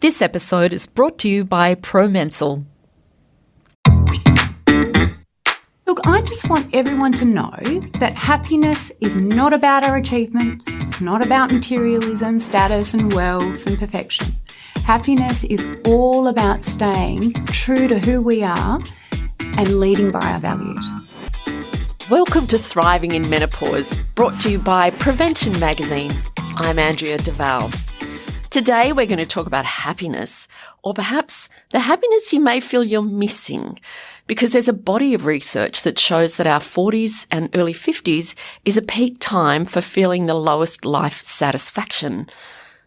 This episode is brought to you by ProMensal. Look, I just want everyone to know that happiness is not about our achievements. It's not about materialism, status and wealth and perfection. Happiness is all about staying true to who we are and leading by our values. Welcome to Thriving in Menopause, brought to you by Prevention Magazine. I'm Andrea Duval. Today we're going to talk about happiness, or perhaps the happiness you may feel you're missing, because there's a body of research that shows that our 40s and early 50s is a peak time for feeling the lowest life satisfaction.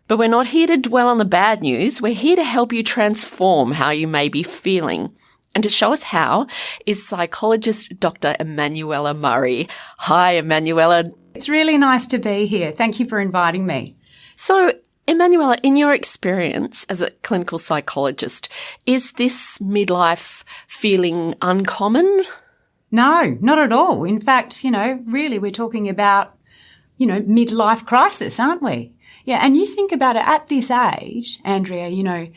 But we're not here to dwell on the bad news. We're here to help you transform how you may be feeling. And to show us how is psychologist Dr. Emanuela Murray. Hi, Emanuela. It's really nice to be here. Thank you for inviting me. So, Emanuela, in your experience as a clinical psychologist, is this midlife feeling uncommon? No, not at all. In fact, really we're talking about, midlife crisis, aren't we? Yeah, and you think about it at this age, Andrea,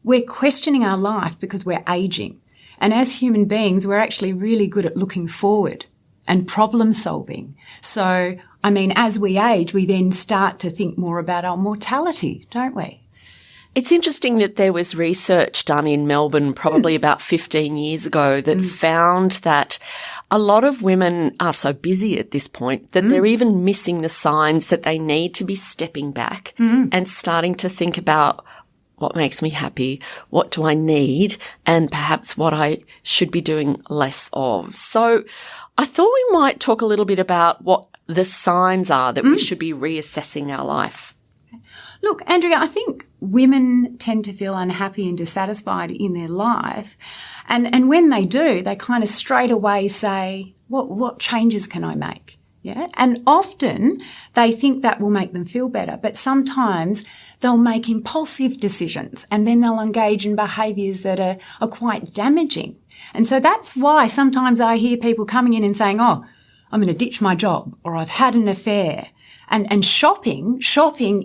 we're questioning our life because we're aging. And as human beings, we're actually really good at looking forward and problem solving. So, as we age, we then start to think more about our mortality, don't we? It's interesting that there was research done in Melbourne probably about 15 years ago that found that a lot of women are so busy at this point that they're even missing the signs that they need to be stepping back and starting to think about what makes me happy, what do I need, and perhaps what I should be doing less of. So I thought we might talk a little bit about what the signs are that we should be reassessing our life. Look, Andrea, I think women tend to feel unhappy and dissatisfied in their life. And when they do, they kind of straight away say, what changes can I make? Yeah. And often they think that will make them feel better, but sometimes they'll make impulsive decisions and then they'll engage in behaviours that are quite damaging. And so that's why sometimes I hear people coming in and saying, I'm going to ditch my job, or I've had an affair. And shopping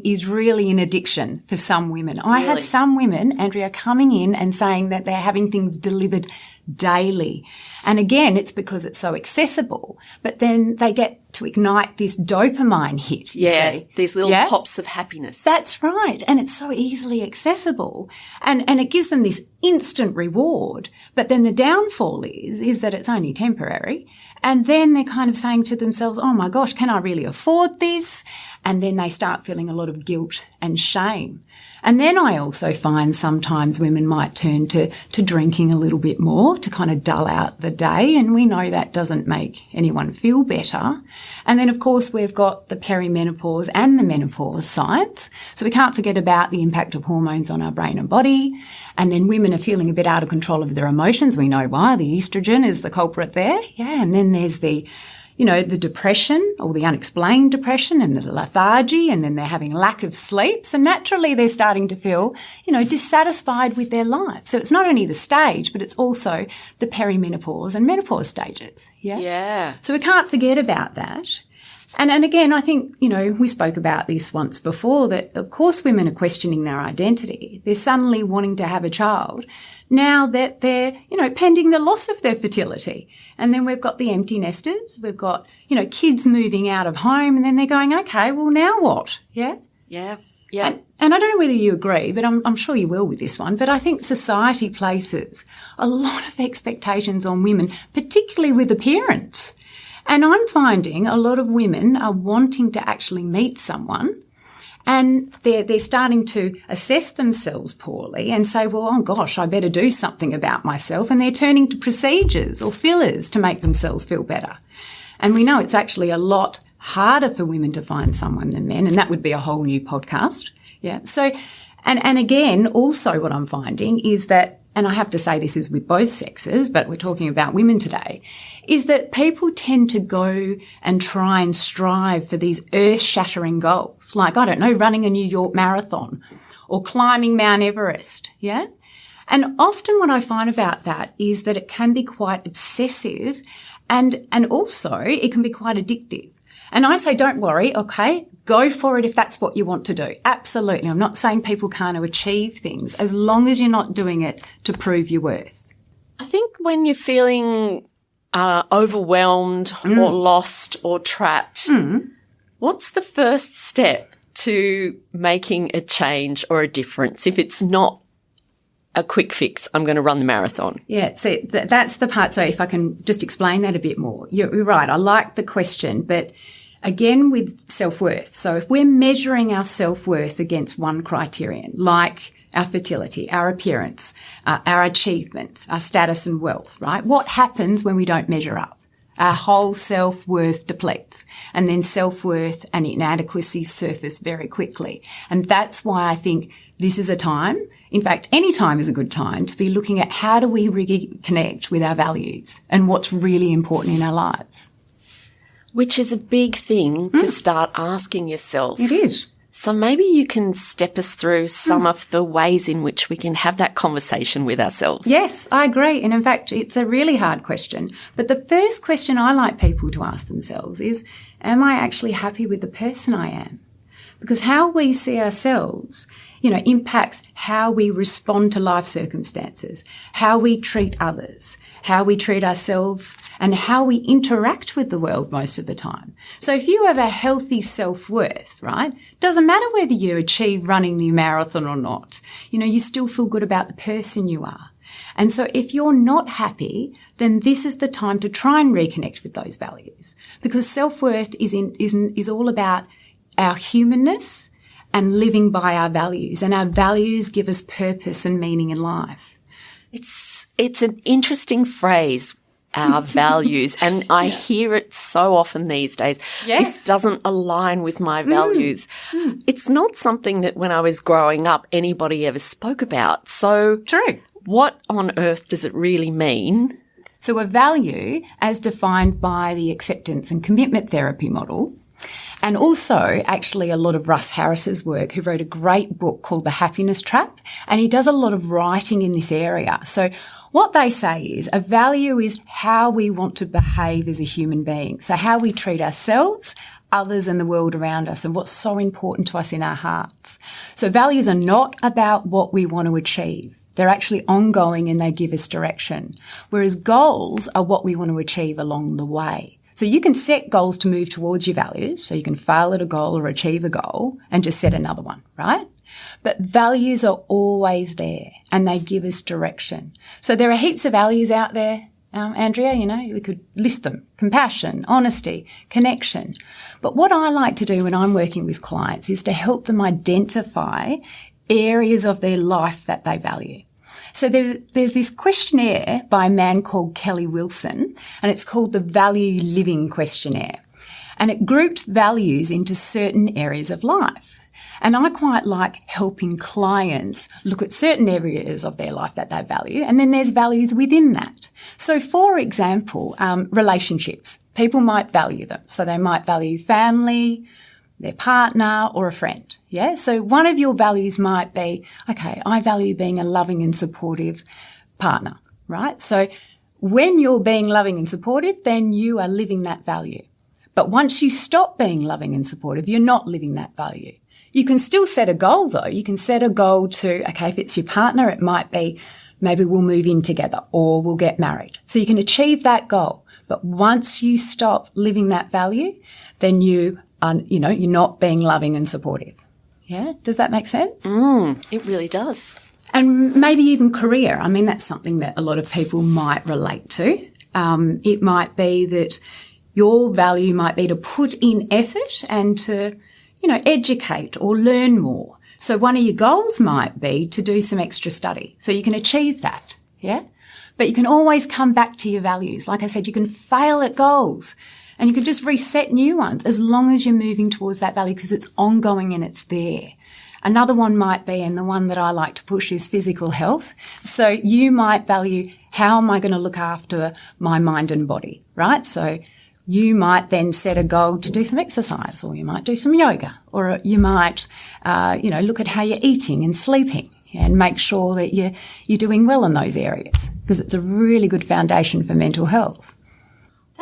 is really an addiction for some women. I had some women, Andrea, coming in and saying that they're having things delivered daily. And again, it's because it's so accessible. But then they get to ignite this dopamine hit, you see. These little pops of happiness. That's right. And it's so easily accessible. And it gives them this instant reward. But then the downfall is that it's only temporary. And then they're kind of saying to themselves, oh my gosh, can I really afford this? And then they start feeling a lot of guilt and shame. And then I also find sometimes women might turn to drinking a little bit more to kind of dull out the day. And we know that doesn't make anyone feel better. And then, of course, we've got the perimenopause and the menopause science. So we can't forget about the impact of hormones on our brain and body. And then women are feeling a bit out of control of their emotions. We know why. The estrogen is the culprit there. Yeah. And then there's the depression or the unexplained depression and the lethargy, and then they're having lack of sleep. So naturally they're starting to feel, dissatisfied with their life. So it's not only the stage, but it's also the perimenopause and menopause stages. Yeah. Yeah. So we can't forget about that. And again, I think, we spoke about this once before, that of course women are questioning their identity. They're suddenly wanting to have a child now that they're, pending the loss of their fertility. And then we've got the empty nesters. We've got, kids moving out of home, and then they're going, okay, well, now what? Yeah. Yeah. Yeah. And I don't know whether you agree, but I'm sure you will with this one, but I think society places a lot of expectations on women, particularly with appearance. And I'm finding a lot of women are wanting to actually meet someone, and they're starting to assess themselves poorly and say, well, oh gosh, I better do something about myself. And they're turning to procedures or fillers to make themselves feel better. And we know it's actually a lot harder for women to find someone than men, and that would be a whole new podcast. Yeah. So, and again, also what I'm finding is that, and I have to say this is with both sexes, but we're talking about women today, is that people tend to go and try and strive for these earth-shattering goals, like, I don't know, running a New York marathon or climbing Mount Everest, yeah? And often what I find about that is that it can be quite obsessive and also it can be quite addictive. And I say, don't worry, okay, go for it if that's what you want to do. Absolutely. I'm not saying people can't achieve things as long as you're not doing it to prove your worth. I think when you're feeling overwhelmed or lost or trapped, what's the first step to making a change or a difference if it's not a quick fix, I'm going to run the marathon? Yeah, so that's the part. So if I can just explain that a bit more. You're right. I like the question, but again with self-worth. So if we're measuring our self-worth against one criterion, like our fertility, our appearance, our achievements, our status and wealth, right? What happens when we don't measure up? Our whole self-worth depletes, and then self-worth and inadequacy surface very quickly. And that's why I think this is a time, in fact, any time is a good time to be looking at how do we reconnect with our values and what's really important in our lives. Which is a big thing to start asking yourself. It is. So maybe you can step us through some of the ways in which we can have that conversation with ourselves. Yes, I agree. And in fact, it's a really hard question. But the first question I like people to ask themselves is, am I actually happy with the person I am? Because how we see ourselves, impacts how we respond to life circumstances, how we treat others, how we treat ourselves, and how we interact with the world most of the time. So if you have a healthy self-worth, right, doesn't matter whether you achieve running the marathon or not, you still feel good about the person you are. And so if you're not happy, then this is the time to try and reconnect with those values, because self-worth is all about our humanness and living by our values, and our values give us purpose and meaning in life. It's an interesting phrase, our values, and I hear it so often these days. Yes. This doesn't align with my values. It's not something that when I was growing up anybody ever spoke about. So True. What on earth does it really mean? So a value, as defined by the acceptance and commitment therapy model, and also actually a lot of Russ Harris's work, who wrote a great book called The Happiness Trap, and he does a lot of writing in this area. So what they say is a value is how we want to behave as a human being. So how we treat ourselves, others and the world around us, and what's so important to us in our hearts. So values are not about what we want to achieve. They're actually ongoing and they give us direction, whereas goals are what we want to achieve along the way. So you can set goals to move towards your values. So you can fail at a goal or achieve a goal and just set another one, right? But values are always there and they give us direction. So there are heaps of values out there, Andrea, we could list them: compassion, honesty, connection. But what I like to do when I'm working with clients is to help them identify areas of their life that they value. So there's this questionnaire by a man called Kelly Wilson, and it's called the Value Living Questionnaire. And it grouped values into certain areas of life. And I quite like helping clients look at certain areas of their life that they value, and then there's values within that. So for example, relationships. People might value them. So they might value family, their partner, or a friend. Yeah. So one of your values might be, okay, I value being a loving and supportive partner, right? So when you're being loving and supportive, then you are living that value. But once you stop being loving and supportive, you're not living that value. You can still set a goal though. You can set a goal to, okay, if it's your partner, it might be maybe we'll move in together or we'll get married. So you can achieve that goal. But once you stop living that value, then you're not being loving and supportive. Yeah? Does that make sense? It really does. And maybe even career. I mean, that's something that a lot of people might relate to. It might be that your value might be to put in effort and to, educate or learn more. So one of your goals might be to do some extra study. So you can achieve that. Yeah? But you can always come back to your values. Like I said, you can fail at goals. And you could just reset new ones as long as you're moving towards that value because it's ongoing and it's there. Another one might be, and the one that I like to push is physical health. So you might value, how am I going to look after my mind and body, right? So you might then set a goal to do some exercise, or you might do some yoga, or you might, look at how you're eating and sleeping and make sure that you're doing well in those areas because it's a really good foundation for mental health.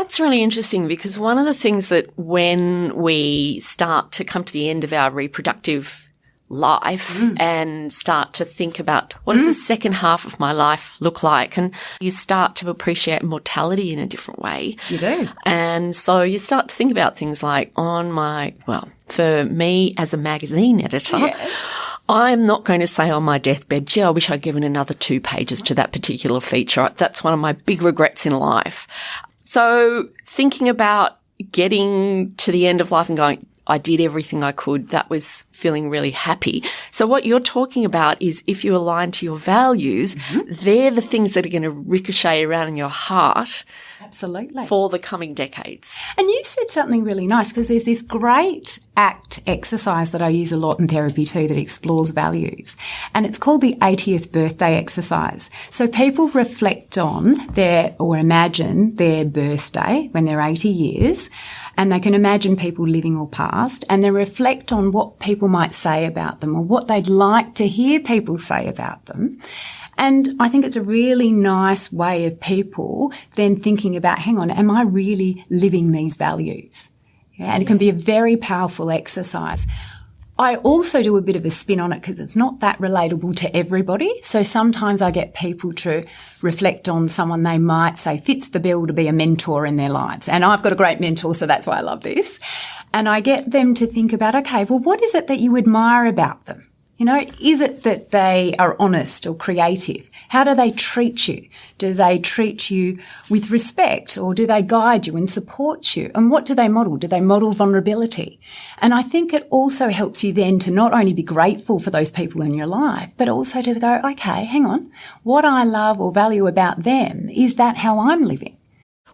That's really interesting, because one of the things that when we start to come to the end of our reproductive life and start to think about what does the second half of my life look like, and you start to appreciate mortality in a different way. You do. And so you start to think about things like for me as a magazine editor, I'm not going to say on my deathbed, gee, I wish I'd given another 2 pages to that particular feature. That's one of my big regrets in life. So thinking about getting to the end of life and going, I did everything I could, that was feeling really happy. So what you're talking about is if you align to your values, they're the things that are going to ricochet around in your heart. Absolutely. For the coming decades. And you said something really nice, because there's this great ACT exercise that I use a lot in therapy too that explores values. And it's called the 80th birthday exercise. So people reflect on or imagine their birthday when they're 80 years, and they can imagine people living or past, and they reflect on what people might say about them or what they'd like to hear people say about them. And I think it's a really nice way of people then thinking about, hang on, am I really living these values? Yeah, and it can be a very powerful exercise. I also do a bit of a spin on it because it's not that relatable to everybody. So sometimes I get people to reflect on someone they might say fits the bill to be a mentor in their lives. And I've got a great mentor, so that's why I love this. And I get them to think about, okay, well, what is it that you admire about them? You know, is it that they are honest or creative? How do they treat you? Do they treat you with respect, or do they guide you and support you? And what do they model? Do they model vulnerability? And I think it also helps you then to not only be grateful for those people in your life, but also to go, okay, hang on, what I love or value about them, is that how I'm living?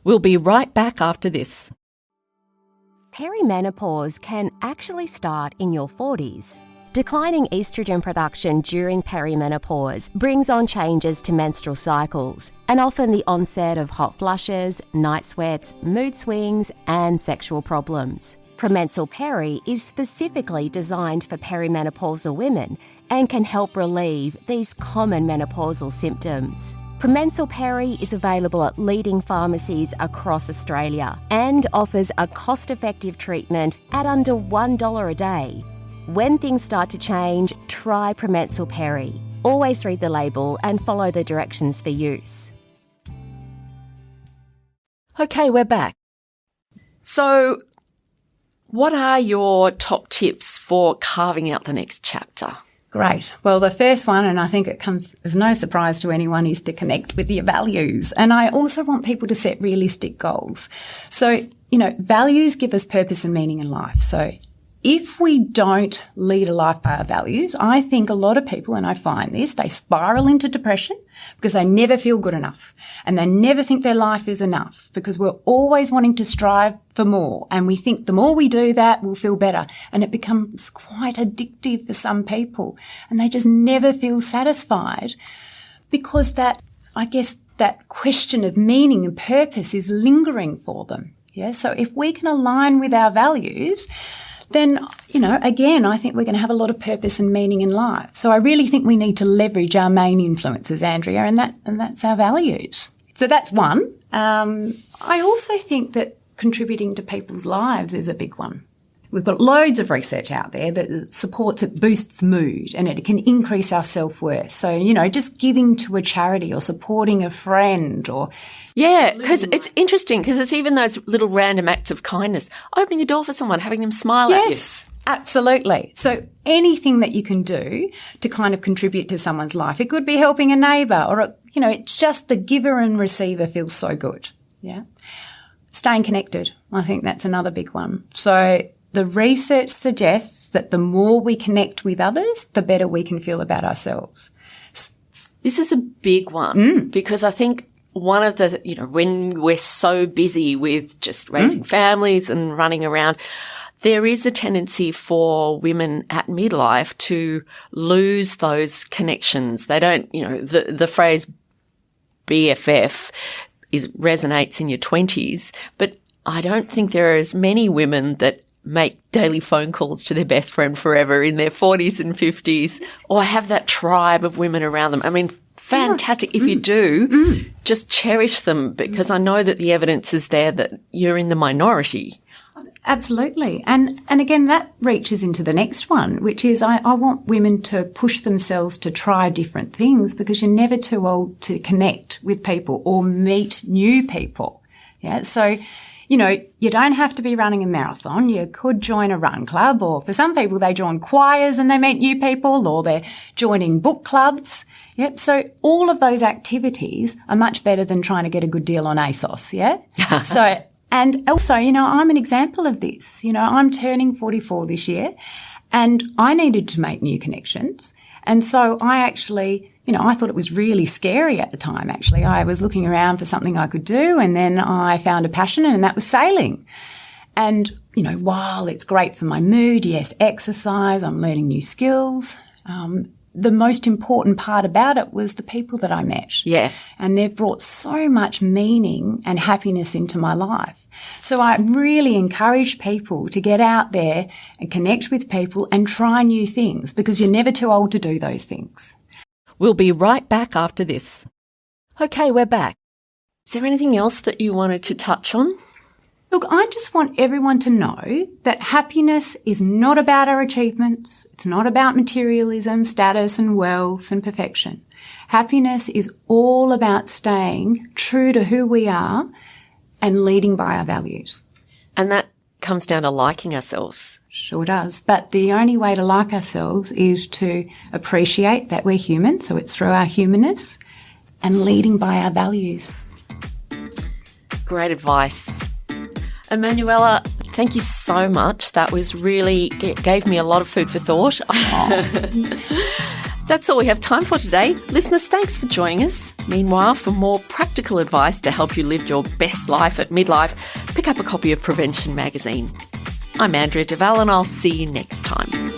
We'll be right back after this. Perimenopause can actually start in your 40s. Declining estrogen production during perimenopause brings on changes to menstrual cycles and often the onset of hot flushes, night sweats, mood swings, and sexual problems. Promensal Peri is specifically designed for perimenopausal women and can help relieve these common menopausal symptoms. Promensal Peri is available at leading pharmacies across Australia and offers a cost-effective treatment at under $1 a day. When things start to change, try Promensal Peri. Always read the label and follow the directions for use. Okay, we're back. So, what are your top tips for carving out the next chapter? Great. Well, the first one, and I think it comes as no surprise to anyone, is to connect with your values. And I also want people to set realistic goals. So, values give us purpose and meaning in life. So if we don't lead a life by our values, I think a lot of people, and I find this, they spiral into depression because they never feel good enough and they never think their life is enough, because we're always wanting to strive for more, and we think the more we do that, we'll feel better. And it becomes quite addictive for some people, and they just never feel satisfied because that question of meaning and purpose is lingering for them. Yeah. So if we can align with our values, then, again, I think we're going to have a lot of purpose and meaning in life. So I really think we need to leverage our main influences, Andrea, and that's our values. So that's one. I also think that contributing to people's lives is a big one. We've got loads of research out there that supports it, boosts mood, and it can increase our self-worth. So, just giving to a charity or supporting a friend or... Yeah, because it's interesting, because it's even those little random acts of kindness, opening a door for someone, having them smile at you. Yes, absolutely. So anything that you can do to kind of contribute to someone's life. It could be helping a neighbour, or, it's just the giver and receiver feels so good. Yeah. Staying connected. I think that's another big one. So the research suggests that the more we connect with others, the better we can feel about ourselves. This is a big one because I think one of the, when we're so busy with just raising families and running around, there is a tendency for women at midlife to lose those connections. They don't, the phrase BFF resonates in your 20s, but I don't think there are as many women that make daily phone calls to their best friend forever in their 40s and 50s, or have that tribe of women around them. I mean, fantastic. If you do, just cherish them, because I know that the evidence is there that you're in the minority. Absolutely. And again, that reaches into the next one, which is I want women to push themselves to try different things, because you're never too old to connect with people or meet new people. Yeah. So, you know, you don't have to be running a marathon. You could join a run club, or for some people, they join choirs and they meet new people, or they're joining book clubs. Yep. So all of those activities are much better than trying to get a good deal on ASOS. Yeah. So, and also, you know, I'm an example of this. You know, I'm turning 44 this year, and I needed to make new connections. And so I actually, you know, I thought it was really scary at the time, actually. I was looking around for something I could do, and then I found a passion, and that was sailing. And, you know, while it's great for my mood, yes, exercise, I'm learning new skills. The most important part about it was the people that I met. Yeah. And they've brought so much meaning and happiness into my life. So I really encourage people to get out there and connect with people and try new things, because you're never too old to do those things. We'll be right back after this. Okay, we're back. Is there anything else that you wanted to touch on? Look, I just want everyone to know that happiness is not about our achievements. It's not about materialism, status and wealth and perfection. Happiness is all about staying true to who we are and leading by our values. And that comes down to liking ourselves. Sure does. But the only way to like ourselves is to appreciate that we're human, so it's through our humanness, and leading by our values. Great advice. Emanuela, thank you so much. That was really, gave me a lot of food for thought. That's all we have time for today. Listeners, thanks for joining us. Meanwhile, for more practical advice to help you live your best life at midlife, pick up a copy of Prevention magazine. I'm Andrea Duval, and I'll see you next time.